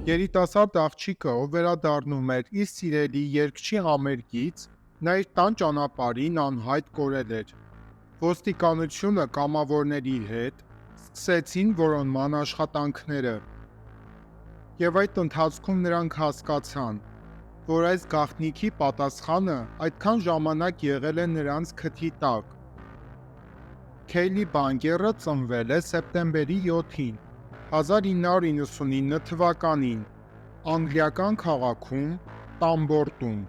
Երիտասարդ աղջիկը, ով վերադառնում էր իր սիրելի երգչի համերգից, նա իր տան ճանապարհին անհայտ կորել էր։ Ոստիկանությունը կամավորների հետ սկսեցին որոնման աշխատանքները, եւ այդ ընթացքում նրանք հասկացան, որ այս գաղտնիքի պատասխանը այդքան ժամանակ եղել է նրանց քթի տակ։ Քեյլի Բանկերը ծնվել է սեպտեմբերի 7-ին, 1999 թվականին, անգլիական քաղաքում Տամբորտում։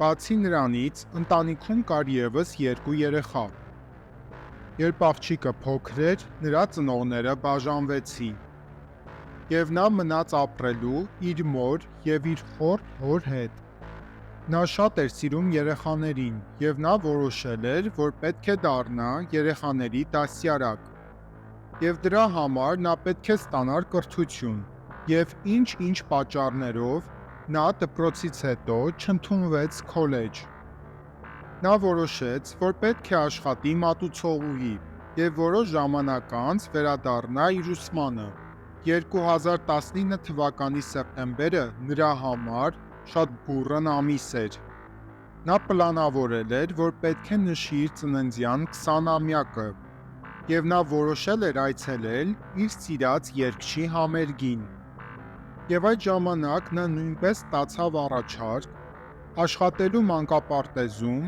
Բացի նրանից, ընտանիքում կար ևս 2 երեխա։ Երբ աղջիկը փոքր էր, նրա ծնողները բաժանվեցին, եւ նա մնաց ապրելու իր մոր եւ իր խորթ հոր հետ։ Նա շատ էր սիրում երեխաներին, եւ նա որոշել էր, որ պետք է դառնա երեխաների դաստիարակ։ Եվ դրա համար նա պետք է ստանար կրթություն, եւ ինչ-ինչ պատճառներով նա դպրոցից հետո չընդունվեց քոլեջ։ Նա որոշեց, որ պետք է աշխատի մատուցողուհի եւ որոշ ժամանակ անց վերադառնա իր ուսմանը։ 2019 թվականի սեպտեմբերը նրա համար շատ բուռն ամիս էր։ Նա պլանավորել էր, որ պետք է նշի իր ծննդյան 20-ամյակը, եւ նա որոշել էր այցելել իր սիրած երգչի համերգին։ Եվ այդ ժամանակ նա նույնպես ստացավ առաջարկ աշխատելու մանկապարտեզում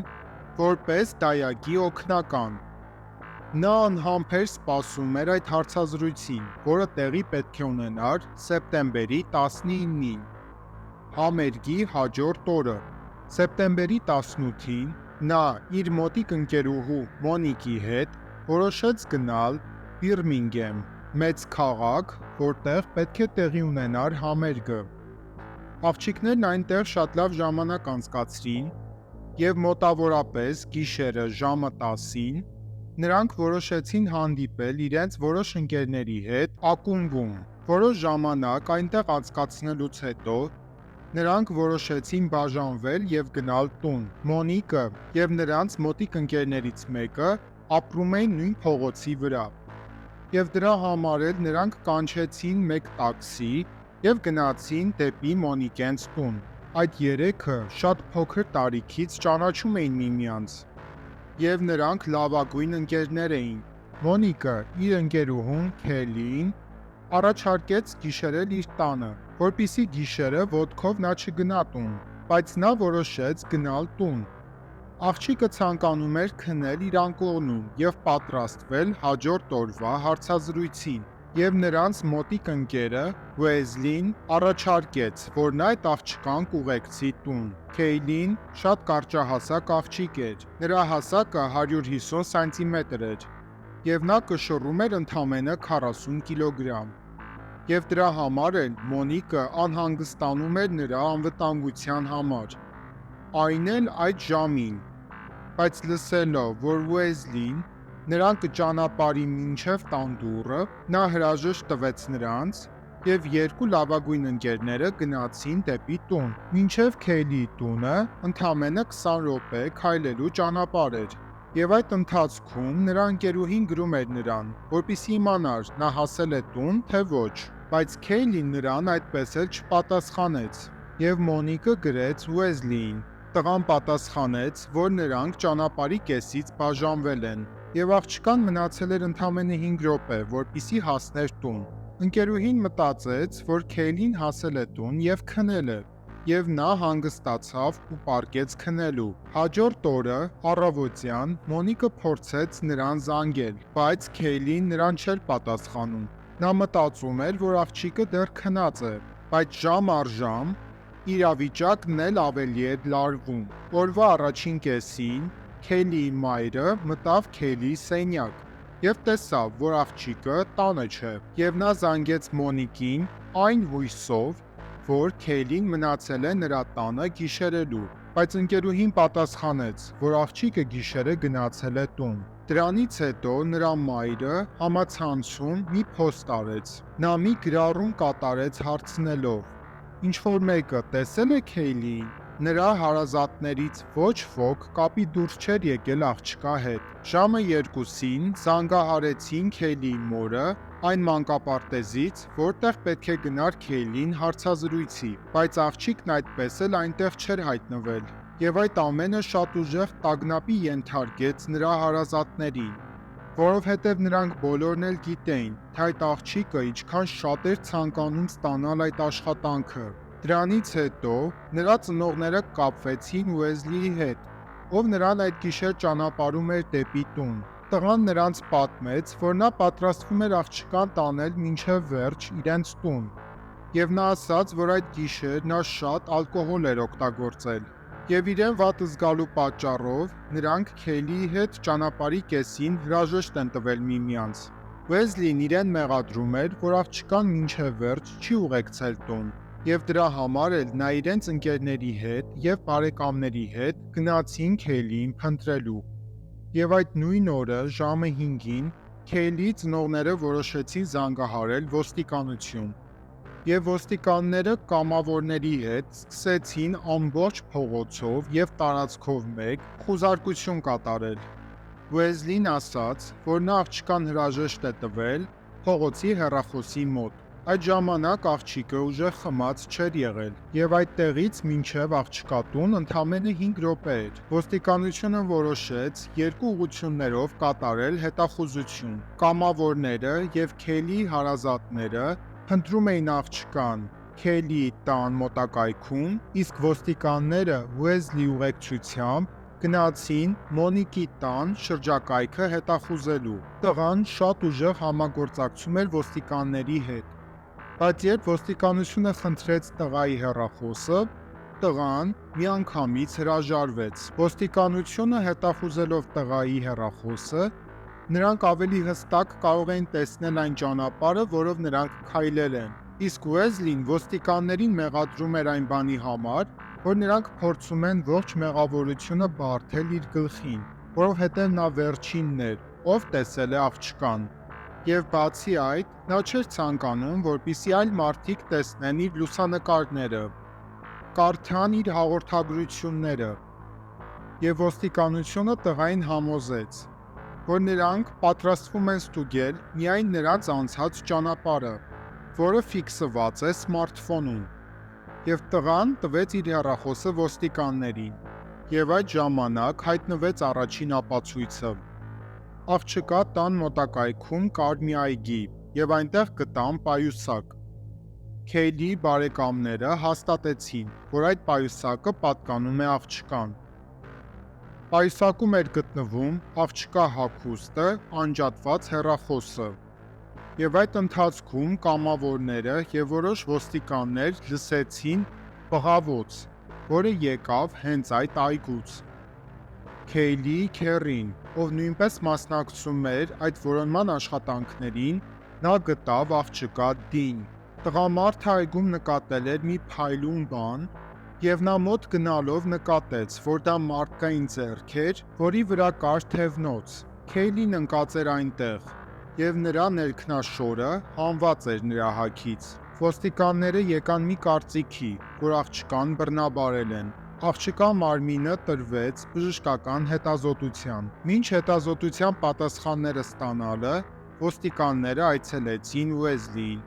որպես դայակի օգնական։ Նա անհամբեր սպասում էր այդ հարցազրույցին, որը տեղի պետք է ունենար սեպտեմբերի 19-ին, համերգի հաջորդ օրը։ Սեպտեմբերի 18-ին նա իր մոտիկ ընկերուհու Մոնիկի հետ որոշեց գնալ Բիրմինգեմ, մեծ քաղաք, որտեղ պետք է տեղի ունենար համերգը։ Աղջիկներն այնտեղ շատ լավ ժամանակ անցկացրին, եւ մոտավորապես գիշերը ժամը 10-ին նրանք որոշեցին հանդիպել իրենց որոշ ընկերների հետ ակումբում։ Որոշ ժամանակ այնտեղ անցկացնելուց հետո նրանք որոշեցին բաժանվել եւ գնալ տուն։ Մոնիկը եւ նրանց մոտիկ ընկերներից մեկը ապրում էին նույն փողոցի վրա, եւ դրա համար էլ նրանք կանչեցին մեկ տաքսի եւ գնացին դեպի Մոնիկենց տուն։ Այդ երեքը շատ փոքր տարիքից ճանաչում էին միմյանց, եւ նրանք լավագույն ընկերներ էին։ Մոնիկը իր ընկերուհուն Քելին առաջարկեց գիշերել իր տանը, որպեսզի գիշերը ոտքով նա չգնա տուն, բայց նա որոշեց գնալ տուն։ Աղջիկը ցանկանում էր քնել իր անկողնում եւ պատրաստվել հաջորդ օրվա հարցազրույցին, եւ նրանց մոտիկ ընկերը Ուեզլին առաջարկեց, որ նա այդ աղջկան կուղեկցի տուն։ Քեյլին շատ կարճահասակ աղջիկ էր, նրա հասակը 150 սանտիմետր էր, եւ նա կշռում էր ընդամենը 40 կիլոգրամ։ Եվ դրա համար էլ Մոնիկը անհանգստանում էր նրա անվտանգության համար, այն էլ այդ ժամին։ Բայց լսելով, որ Ուեզլին նրան կճանապարհի մինչև տան դուռը, նա հրաժեշտ տվեց նրանց, եւ 2 լավագույն ընկերները գնացին դեպի տուն։ Մինչև Քեյլիի տունը ընդամենը 20 րոպե քայլելու ճանապարհ էր, եւ այդ ընթացքում նրա ընկերուհին գրում էր նրան, որպեսզի իմանար նա հասել է տուն, թե ոչ, բայց Քեյլին նրան այդպես էլ չպատասխանեց, եւ Մոնիկը գրեց Ուեզլիին։ Տղան պատասխանեց, որ նրանք ճանապարհի կեսից բաժանվել են, եւ աղջկան մնացել էր ընդամենը 5 րոպե, որպեսզի հասներ տուն։ Ընկերուհին մտածեց, որ Քեյլին հասել է տուն եւ քնել է, եւ նա հանգստացավ ու պառկեց քնելու։ Հաջորդ օրը առավոտյան Մոնիկը փորձեց նրան զանգել, բայց Քեյլին նրան չէր պատասխանում։ Նա մտածում էր, որ աղջիկը դեռ քնած է, բայց ժամ առ ժամ իրավիճակն էլ ավելի էր լարվում։ Օրվա առաջին կեսին Քեյլիի մայրը մտավ Քեյլիի սենյակ եւ տեսավ, որ աղջիկը տանը չէ, եւ նա զանգեց Մոնիկին այն հույսով, որ Քեյլին մնացել է նրա տանը գիշերելու, բայց ընկերուհին պատասխանեց, որ աղջիկը գիշերը գնացել է տուն։ Դրանից հետո նրա մայրը համացանցում մի փոստ արեց։ Նա մի գրառում կատարեց հարցնելով. «Ինչ-որ մեկը տեսել է Քեյլիին»։ Նրա հարազատներից ոչ ոք կապի դուրս չէր եկել աղջկա հետ։ Ժամը 2-ին զանգահարեցին Քեյլիի մորը այն մանկապարտեզից, որտեղ պետք է գնար Քեյլին հարցազրույցի, բայց աղջիկն այդպես էլ այնտեղ չէր հայտնվել։ Եվ այդ ամենը շատ ուժեղ տագնապի ենթարկեց նրա հարազատներին, որովհետև նրանք բոլորն էլ գիտեին, թե այդ աղջիկը ինչքան շատ էր ցանկանում ստանալ այդ աշխատանքը։ Դրանից հետո նրա ծնողները կապվեցին Ուեզլիի հետ, ով նրան այդ գիշեր ճանապարհում էր դեպի տուն։ Տղան նրանց պատմեց, որ նա պատրաստվում էր աղջկան տանել մինչև վերջ իրենց տուն, եւ նա ասաց, որ այդ գիշեր նա շատ ալկոհոլ էր օգտագործել, եւ իրեն վատ զգալու պատճառով նրանք Քեյլիի հետ ճանապարհի կեսին հրաժեշտ են տվել միմյանց։ Ուեզլին իրեն մեղադրում էր, որ աղջկան մինչև վերջ չի ուղեկցել տուն, եւ դրա համար էլ նա իրենց ընկերների հետ եւ բարեկամների հետ գնացին Քեյլիին փնտրելու։ Եվ այդ նույն օրը ժամը 5-ին Քեյլիի ծնողները որոշեցին զանգահարել ոստիկանություն։ Եվ ոստիկանները կամավորների հետ սկսեցին ամբողջ փողոցով եւ տարածքով մեկ խուզարկություն կատարել։ Ուեզլին ասաց, որ նա աղջկան հրաժեշտ է տվել փողոցի հեռախոսի մոտ։ Այդ ժամանակ աղջիկը ուժեղ խմած չէր եղել, եւ այդտեղից մինչև աղջկա տուն ընդամենը 5 րոպե էր։ Ոստիկանությունը որոշեց 2 ուղղություններով կատարել հետախուզություն։ Կամավորները եւ Քեյլիի հարազատները փնտրում էին աղջկան Քեյլիի տան մոտակայքում, իսկ ոստիկանները Ուեզլիի ուղեկցությամբ գնացին Մոնիկի տան շրջակայքը հետախուզելու։ Տղան շատ ուժեղ համագործակցում էր ոստիկանների հետ։ Բայց երբ ոստիկանությունը խնդրեց տղայի հեռախոսը, տղան միանգամից հրաժարվեց։ Ոստիկանությունը հետախուզելով տղայի հեռախոսը, նրանք ավելի հստակ կարող էին տեսնել այն ճանապարհը, որով նրանք քայլել են։ Իսկ Ուեզլին ոստիկաններին մեղադրում էր այն բանի համար, որ նրանք փորձում են ողջ մեղավորությունը բարթել իր գլխին, որովհետև նա վերջինն էր, ով տեսել է աղջկան։ Եվ բացի այդ, նա չէր ցանկանում, որպեսզի այլ մարդիկ տեսնեն իր լուսանկարները, կարդան իր հաղորդագրությունները։ Եվ ոստիկանությունը տղային համոզեց, որ նրանք պատրաստվում են ստուգել միայն նրանց անցած ճանապարհը, որը ֆիքսված է սմարթֆոնում։ Եվ տղան տվեց իր հեռախոսը ոստիկաններին, եւ այդ ժամանակ հայտնվեց առաջին ապացույցը։ Աղջկա տան մոտակայքում կար մի այգի, եւ այնտեղ գտան պայուսակ։ Քեյլիի բարեկամները հաստատեցին, որ այդ պայուսակը պատկանում է աղջկան։ Պայուսակում էր գտնվում աղջկա հագուստը, անջատված հեռախոսը։ Եվ այդ ընթացքում կամավորները եւ որոշ ոստիկաններ լսեցին բղավոց, որը եկավ հենց այդ այգուց։ Քեյլիի քեռին, ով նույնպես մասնակցում էր այդ որոնման աշխատանքներին, նա գտավ աղջկա Դին։ Տղամարդը այգում նկատել էր մի փայլուն բան, եւ նա մոտ գնալով նկատեց, որ դա մարդկային ձեռք էր, որի վրա կար թևնոց։ Քեյլին ընկած էր այնտեղ, եւ նրա ներքնաշորը հանված էր նրա հագից։ Ոստիկանները եկան մի կարծիքի, որ աղջկան բռնաբարել են։ Աղջկա մարմինը տրվեց բժշկական հետազոտության։ Մինչ հետազոտության պատասխանները ստանալը, ոստիկանները այցելեցին Ուեզլիին,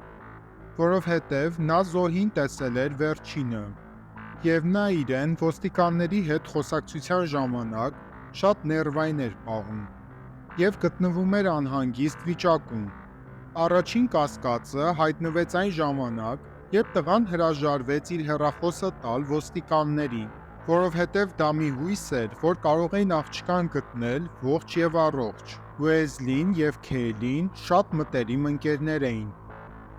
որովհետև նա զոհին տեսել էր վերջինը, եւ նա իրեն ոստիկանների հետ խոսակցության ժամանակ շատ ներվային էր պահում եւ գտնվում էր անհանգիստ վիճակում։ Առաջին կասկածը հայտնվեց այն ժամանակ, երբ տղան հրաժարվեց իր հեռախոսը տալ ոստիկաններին, որովհետև դա մի հույս էր, որ կարող էին աղջկան գտնել ողջ եւ առողջ։ Ուեզլին եւ Քեյլին շատ մտերիմ ընկերներ էին։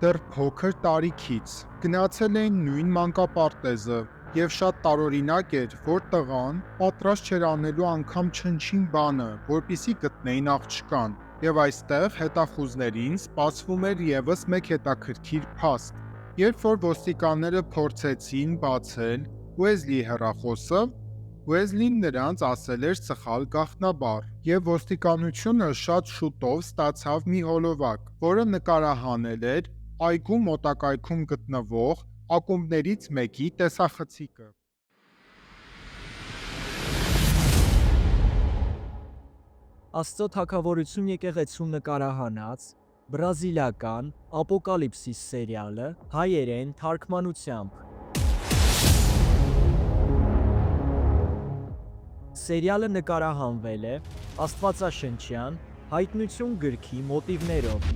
Դեռ փոքր տարիքից գնացել էին նույն մանկապարտեզը եւ շատ տարօրինակ էր, որ տղան պատրաստ չէր անելու անգամ չնչին բանը, որպեսզի գտնեին աղջկան։ Եվ այստեղ հետախուզներին սպասվում էր եւս մեկ հետաքրքիր փաստ։ Երբ որ ոստիկանները փորձեցին բացել Ուեզլիի հեռախոսը, Ուեզլին նրանց ասել էր սխալ գաղտնաբառ, եւ ոստիկանությունը շատ շուտով ստացավ մի հոլովակ, որը նկարահանել էր այգու մոտակայքում գտնվող ակումբներից մեկի տեսախցիկը։ Աստծո թագավորություն եկեղեցու նկարահանած բրազիլական ապոկալիպսիս սերիալը հայերեն թարգմանությամբ։ Սերիալը նկարահանվել է Աստվածաշնչյան հայտնություն գրքի մոտիվներով։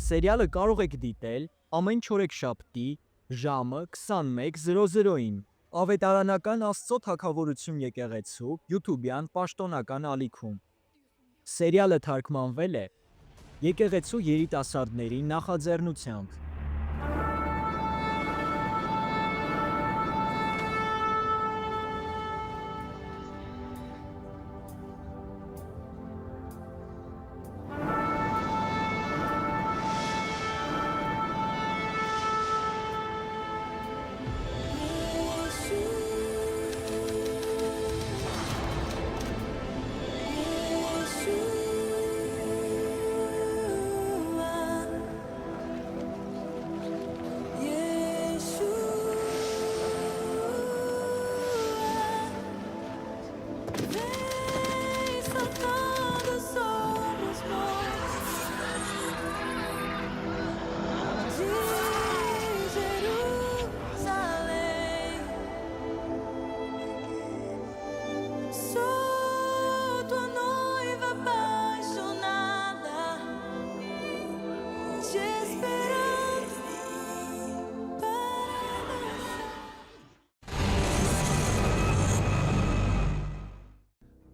Սերիալը կարող եք դիտել ամեն չորեքշաբթի ժամը 21:00-ին Ավետարանական Աստծո թագավորություն եկեղեցու YouTube-յան պաշտոնական ալիքում։ Սերիալը թարգմանվել է եկեղեցու երիտասարդների նախաձեռնությամբ։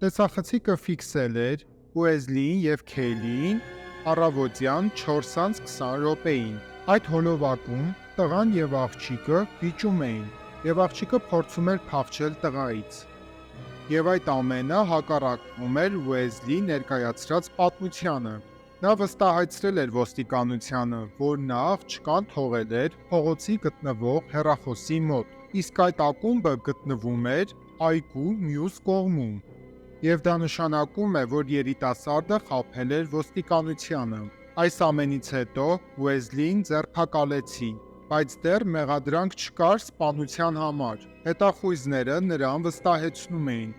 Տեսախցիկը ֆիքսել էր Ուեզլիին և Քեյլիին առավոտյան 4:20 րոպեին։ Այդ հոլովակում տղան և աղջիկը վիճում էին, և աղջիկը փորձում էր փախչել տղայից։ Եվ այդ ամենը հակառակվում էր Ուեզլիի ներկայացրած պատմությանը։ Նա վստահեցրել էր ոստիկանությանը, որ նա աղջկան թողել էր փողոցի գտնվող հեռախոսի մոտ, իսկ այդ ակումբը գտնվում էր այգու մյուս կողմում։ Եվ դա նշանակում է, որ երիտասարդը խաբել էր ոստիկանությանը։ Այս ամենից հետո Ուեզլիին ձերբակալեցին, բայց դեռ մեղադրանք չկար սպանության համար։ Հետախույզները նրան վստահեցնում էին,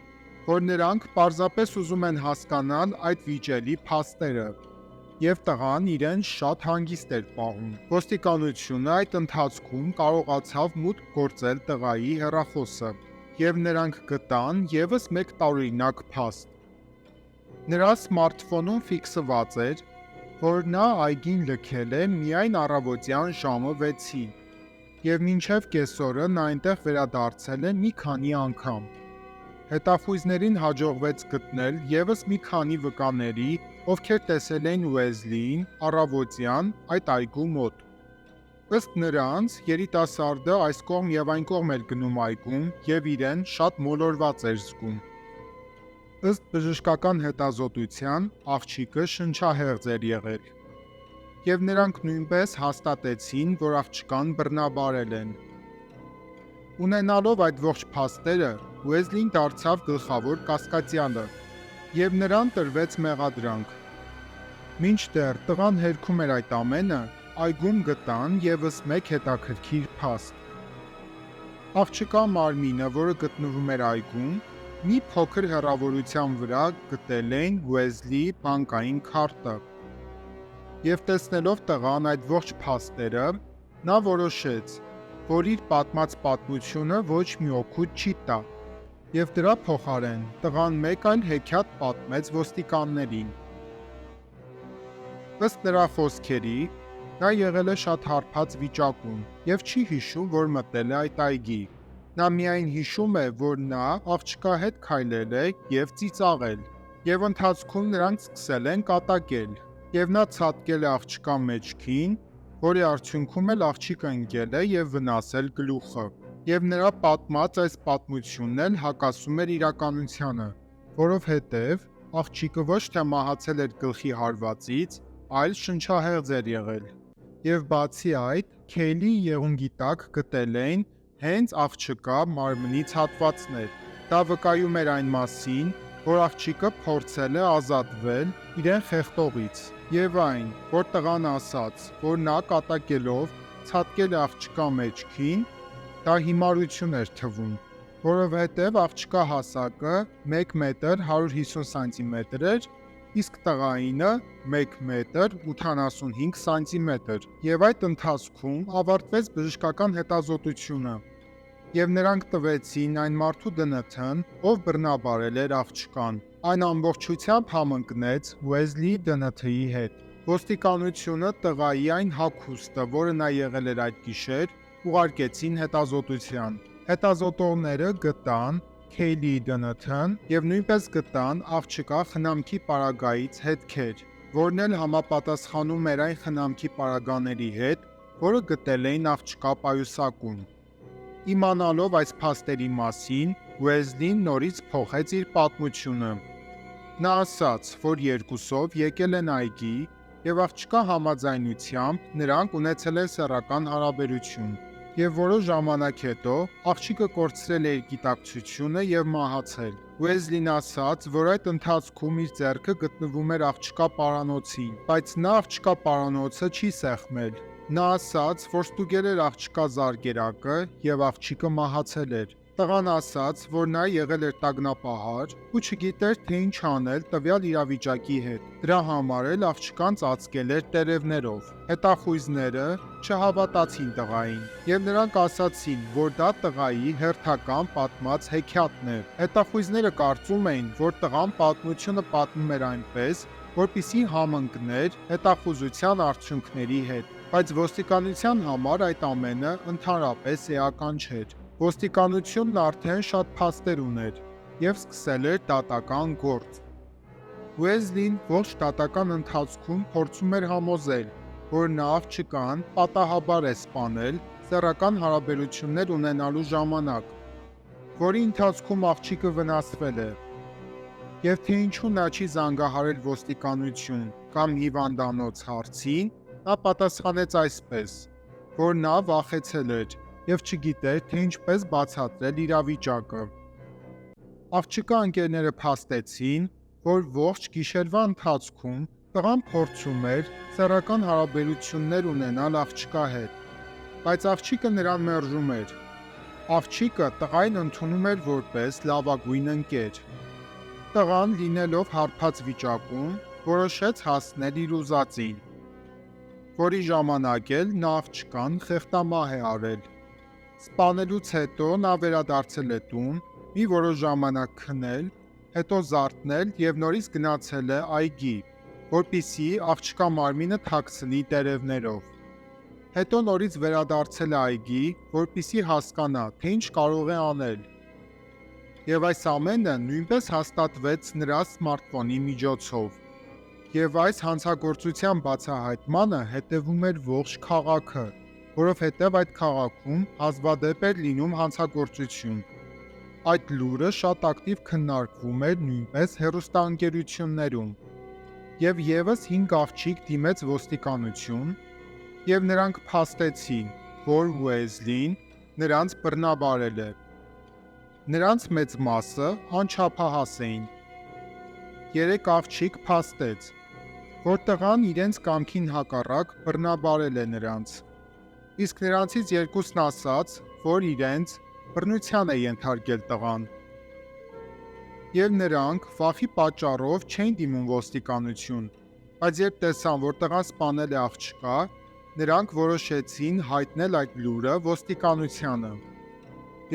որ նրանք պարզապես ուզում են հասկանալ այդ վիճելի փաստերը, և տղան իրեն շատ հանգիստ էր պահում։ Ոստիկանությունը այդ ընթացքում կարողացավ մուտք գործել տղայի հեռախոսը, և նրանք գտան ևս մեկ տարօրինակ փաստ։ Նրա սմարթֆոնում ֆիքսված էր, որ նա այգին լքել է միայն առավոտյան ժամը 6-ին, և մինչև կեսօրը նա այնտեղ վերադարձել է մի քանի անգամ։ Հետախույզներին հաջողվեց գտնել ևս մի քանի վկաների, ովքեր տեսել էին Ուեզլիին առավոտյան այդ այգու մոտ։ Ըստ նրանց, երիտասարդը այս կողմ և այն կողմ էր գնում այգում և իրեն շատ մոլորված էր զգում։ Ըստ բժշկական հետազոտության, աղջիկը շնչահեղձ էր եղել, և նրանք նույնպես հաստատեցին, որ աղջկան բռնաբարել են։ Ունենալով այդ ողջ փաստերը, Ուեզլին դարձավ գլխավոր կասկածյալը, և նրան տրվեց մեղադրանք։ Մինչդեռ տղան հերքում էր այդ ամենը, այգում գտան ևս մեկ հետաքրքիր փաստ։ Աղջկա մարմինը, որը գտնվում էր այգում, մի փոքր հեռավորության վրա գտել էին Ուեզլիի բանկային քարտը։ Եվ տեսնելով տղան այդ ողջ փաստերը, նա որոշեց, որ իր պատմած պատմությունը ոչ մի օգուտ չի տա, և դրա փոխարեն տղան մեկ այլ հեքիաթ պատմեց ոստիկաններին։ Ըստ նրա խոսքերի, նա եղել է շատ հարբած վիճակում և չի հիշում, որ մտել է այդ այգի։ Նա միայն հիշում է, որ նա աղջկա հետ քայլել է և ծիծաղել, և ընթացքում նրանք սկսել են կատակել, և նա ցատկել է աղջկա մեջքին, որի արդյունքում էլ աղջիկը ընկել է և վնասել գլուխը։ Եվ նրա պատմած այս պատմությունն էլ հակասում էր իրականությանը, որովհետև աղջիկը ոչ թե մահացել էր գլխի հարվածից, այլ շնչահեղձ էր եղել։ Եվ բացի այդ, Քեյլիի եղունգի տակ գտել էին հենց աղջկա մարմնից հատվածներ։ Դա վկայում էր այն մասին, որ աղջիկը փորձել է ազատվել իրեն խեղդողից, եւ այն, որ տղան ասաց, որ նա կատակելով ցատկել է աղջկա մեջքին, դա հիմարություն էր թվում, որովհետև աղջկա հասակը 1 մետր 150 սանտիմետր էր, իսկ տղայինը 1 մետր 85 սանտիմետր, եւ այդ ընթացքում ավարտվեց բժշկական հետազոտությունը, եւ նրանք տվեցին այն մարդու ԴՆԹ-ն, ով բռնաբարել էր աղջկան։ Այն ամբողջությամբ համընկնեց Ուեզլիի ԴՆԹ-ի հետ։ Ոստիկանությունը տղայի այն հագուստը, որը նա եղել էր այդ գիշեր, ուղարկեցին հետազոտության։ Հետազոտողները գտան Քեյլիի ԴՆԹ-ն եւ նույնպես գտան աղջկա խնամքի պարագայից հետքեր, որն էլ համապատասխանում էր այն խնամքի պարագաների հետ, որը գտել էին աղջկա պայուսակում։ Իմանալով այս փաստերի մասին, Ուեզլին նորից փոխեց իր պատմությունը։ Նա ասաց, որ երկուսով եկել են այգի եւ աղջկա համաձայնությամբ նրանք ունեցել են սեռական հարաբերություն, եւ որոշ ժամանակ հետո աղջիկը կորցրել է իր գիտակցությունը եւ մահացել։ Ուեզլին ասաց, որ այդ ընթացքում իր ձեռքը գտնվում էր աղջկա պարանոցին, բայց նա աղջկա պարանոցը չի սեղմել։ Նա ասաց, որ ստուգել էր աղջկա զարկերակը եւ աղջիկը մահացել էր։ Տղան ասաց, որ նա եղել էր տագնապահար ու չգիտեր, թե ինչ անել տվյալ իրավիճակի հետ։ Դրա համար էլ աղջկան ծածկել էր տերևներով։ Հետախույզները չհավատացին տղային, եւ նրանք ասացին, որ դա տղայի հերթական պատմած հեքիաթն է։ Հետախույզները կարծում էին, որ տղան պատմությունը պատմում էր այնպես, որպեսզի համընկներ հետախուզության արդյունքների հետ, բայց ոստիկանության համար այդ ամենը ընդհանրապես էական չէր։ Ոստիկանությունն արդեն շատ փաստեր ուներ եւ սկսել էր դատական գործ։ Ուեզլին ողջ դատական ընթացքում փորձում էր համոզել, որ նա աղջկան պատահաբար է սպանել սեռական հարաբերություններ ունենալու ժամանակ, որի ընթացքում աղջիկը վնասվել է, եւ թե ինչու նա չի զանգահարել ոստիկանություն կամ հիվանդանոց հարցին, նա պատասխանեց այսպես, որ նա վախեցել էր եւ չգիտեր, թե ինչպես բացատրել իրավիճակը։ Աղջկա ընկերները փաստեցին, որ ողջ գիշերվա ընթացքում տղան փորձում էր սեռական հարաբերություններ ունենալ աղջկա հետ, բայց աղջիկը նրան մերժում էր։ Աղջիկը տղային ընդունում էր որպես լավագույն ընկեր։ Տղան, լինելով հարբած վիճակում, որոշեց հասնել իր ուզածին, որի ժամանակ էլ նա աղջկան խեղդամահ է արել։ Սպանելուց հետո նա վերադարձել է տուն, մի որոշ ժամանակ քնել, հետո զարթնել եւ նորից գնացել է այգի, որպեսզի աղջկա մարմինը թաքցնի տերևներով։ Հետո նորից վերադարձել է այգի, որպեսզի հասկանա, թե ինչ կարող է անել։ Եվ այս ամենը նույնպես հաստատվեց նրա սմարթֆոնի միջոցով։ Եվ այս հանցագործության բացահայտմանը հետևում էր ողջ քաղաքը, որովհետև այդ քաղաքում հազվադեպ էր լինում հանցագործություն։ Այդ լուրը շատ ակտիվ քննարկվում էր նույնպես հեռուստաընկերություններում։ Եվ եւս 5 աղջիկ դիմեց ոստիկանություն, եւ նրանք փաստեցին, որ Ուեզլին նրանց բռնաբարել է։ Նրանց մեծ մասը անչափահաս էին։ 3 աղջիկ փաստեց, որ տղան իրենց կամքին հակառակ բռնաբարել է նրանց, իսկ նրանցից 2-ն ասաց, որ իրենց բռնության է ենթարկել տղան։ Եվ նրանք վախի պատճառով չէին դիմում ոստիկանություն, բայց երբ տեսան, որ տղան սպանել է աղջկա, նրանք որոշեցին հայտնել այդ լուրը ոստիկանությանը։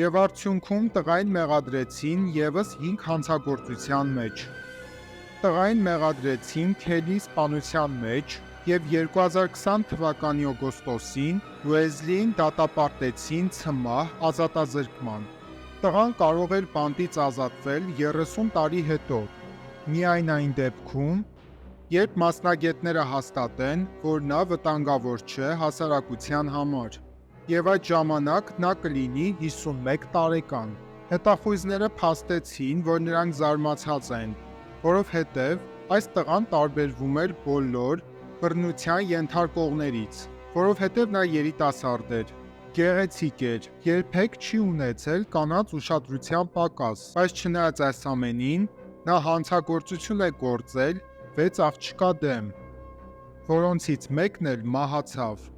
Եվ արդյունքում տղային մեղադրեցին եւս 5 հանցագործության մեջ։ Տղային մեղադրեցին Քեյլիի սպանության մեջ եւ 2020 թվականի օգոստոսին Ուեզլիին դատապարտեցին ցմահ ազատազրկման։ Տղան կարող էր բանտից ազատվել 30 տարի հետո, միայն այն դեպքում, երբ մասնագետները հաստատեն, որ նա վտանգավոր չէ հասարակության համար, եւ այդ ժամանակ նա կլինի 51 տարեկան։ Հետախույզները փաստեցին, որ նրանք զարմացած են, որովհետև այս տղան տարբերվում էր բոլոր բռնության ենթարկողներից, որովհետև նա երիտասարդ էր, գեղեցիկ էր, երբեք չի ունեցել կանանց ուշադրության պակաս, բայց չնայած այս ամենին, նա հանցագործություն է գործել 6 աղջկա դեմ, որոնցից մեկն էլ մահացավ։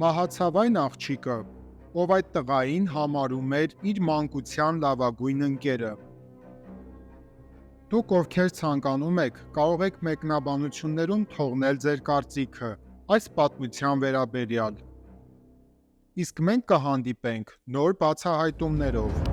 Մահացավ այն աղջիկը, ով այդ տղային համարում էր իր մանկության լավագույն ընկերը։ Դուք ովքեր ցանկանում եք, կարող եք մեկնաբանություններում թողնել ձեր կարծիքը այս պատմության վերաբերյալ։ Իսկ մենք կհանդիպենք նոր բացահայտումներով։